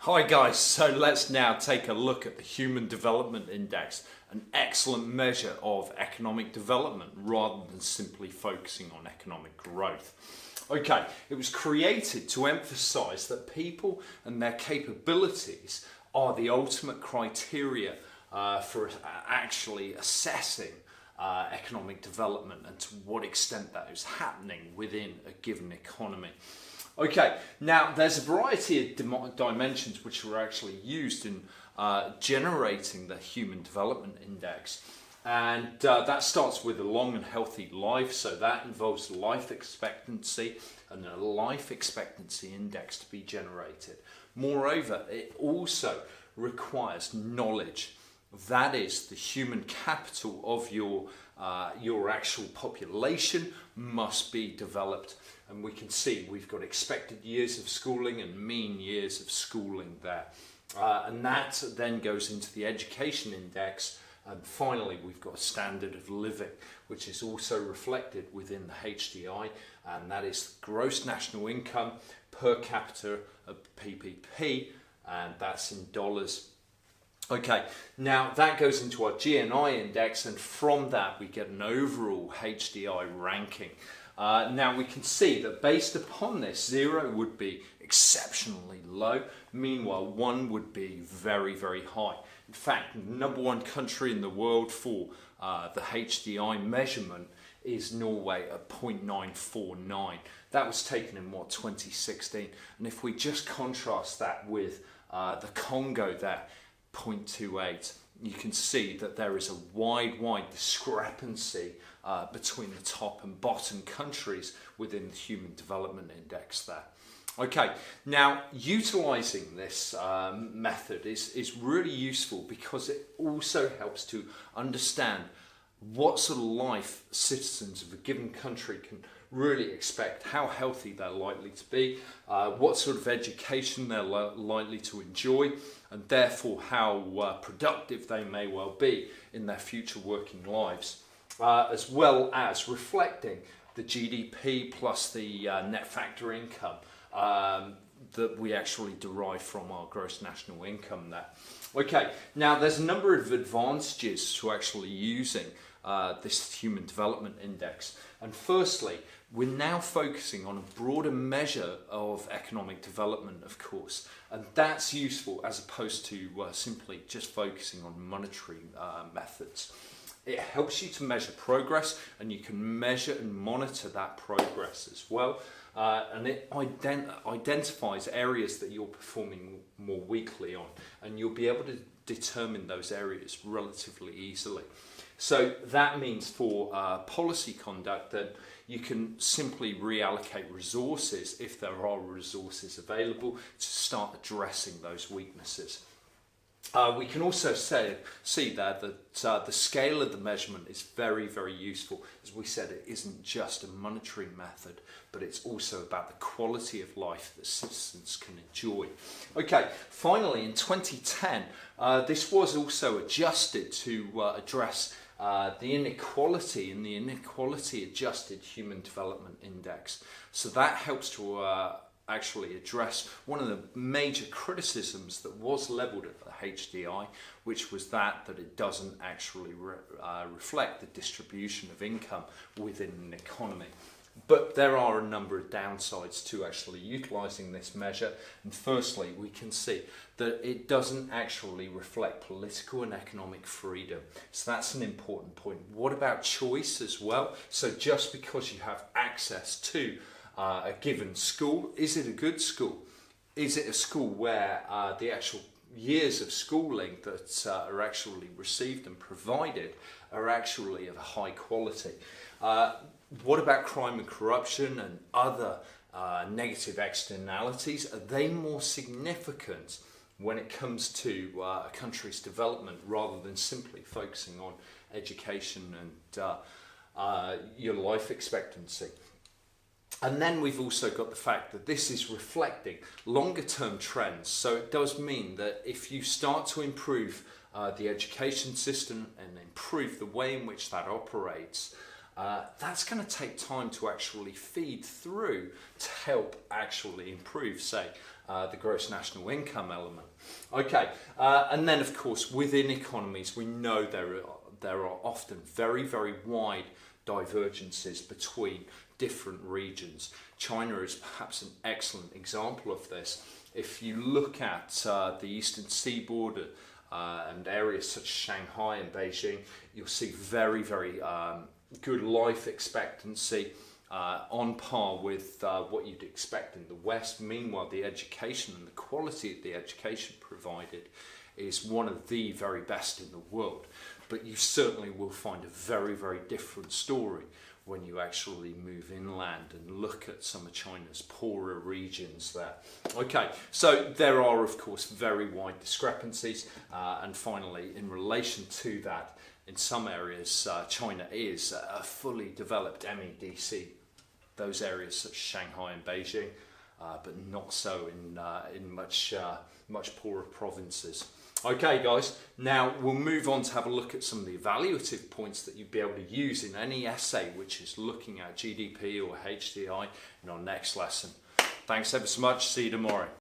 Hi guys, so let's now take a look at the Human Development Index, an excellent measure of economic development rather than simply focusing on economic growth. Okay, it was created to emphasize that people and their capabilities are the ultimate criteria for actually assessing economic development and to what extent that is happening within a given economy. Okay, now there's a variety of dimensions which are actually used in generating the Human Development Index, and that starts with a long and healthy life, so that involves life expectancy and a life expectancy index to be generated. Moreover, it also requires knowledge. That is, the human capital of your actual population must be developed. And we can see we've got expected years of schooling and mean years of schooling there. And that then goes into the education index. And finally, we've got a standard of living, which is also reflected within the HDI, and that is gross national income per capita of PPP, and that's in dollars. Okay, now that goes into our GNI index, and from that we get an overall HDI ranking. Now we can see that based upon this, 0 would be exceptionally low, meanwhile 1 would be very, very high. In fact, the #1 country in the world for the HDI measurement is Norway at 0.949. That was taken in 2016, and if we just contrast that with the Congo there, 0.28, you can see that there is a wide discrepancy between the top and bottom countries within the Human Development Index there. Okay, now utilising this method is really useful because it also helps to understand what sort of life citizens of a given country can really expect, how healthy they're likely to be, what sort of education they're likely to enjoy, and therefore how productive they may well be in their future working lives, as well as reflecting the GDP plus the net factor income that we actually derive from our gross national income there. Okay, now there's a number of advantages to actually using this Human Development Index. And firstly, we're now focusing on a broader measure of economic development, of course, and that's useful as opposed to simply just focusing on monetary methods. It helps you to measure progress, and you can measure and monitor that progress as well. And it identifies areas that you're performing more weakly on, and you'll be able to determine those areas relatively easily. So that means for policy conduct that you can simply reallocate resources, if there are resources available, to start addressing those weaknesses. We can also see there that the scale of the measurement is very, very useful. As we said, it isn't just a monetary method, but it's also about the quality of life that citizens can enjoy. Okay, finally in 2010, this was also adjusted to address the inequality in the inequality adjusted Human Development Index. So that helps to actually address one of the major criticisms that was levelled at the HDI, which was that it doesn't actually reflect the distribution of income within an economy. But there are a number of downsides to actually utilising this measure, and firstly we can see that it doesn't actually reflect political and economic freedom. So that's an important point. What about choice as well? So just because you have access to a given school, is it a good school? Is it a school where the actual years of schooling that are actually received and provided are actually of a high quality? What about crime and corruption and other negative externalities? Are they more significant when it comes to a country's development rather than simply focusing on education and your life expectancy? And then we've also got the fact that this is reflecting longer term trends. So it does mean that if you start to improve the education system and improve the way in which that operates, that's going to take time to actually feed through to help actually improve, say, the gross national income element. Okay, and then of course within economies we know there are often very, very wide divergences between different regions. China is perhaps an excellent example of this. If you look at the eastern seaboard and areas such as Shanghai and Beijing, you'll see very, very good life expectancy on par with what you'd expect in the West. Meanwhile, the education and the quality of the education provided is one of the very best in the world. But you certainly will find a very, very different story when you actually move inland and look at some of China's poorer regions there. Okay, so there are of course very wide discrepancies, and finally in relation to that, in some areas China is a fully developed MEDC, those areas such as Shanghai and Beijing, but not so in much poorer provinces. Okay guys, now we'll move on to have a look at some of the evaluative points that you'd be able to use in any essay which is looking at GDP or HDI in our next lesson. Thanks ever so much, see you tomorrow.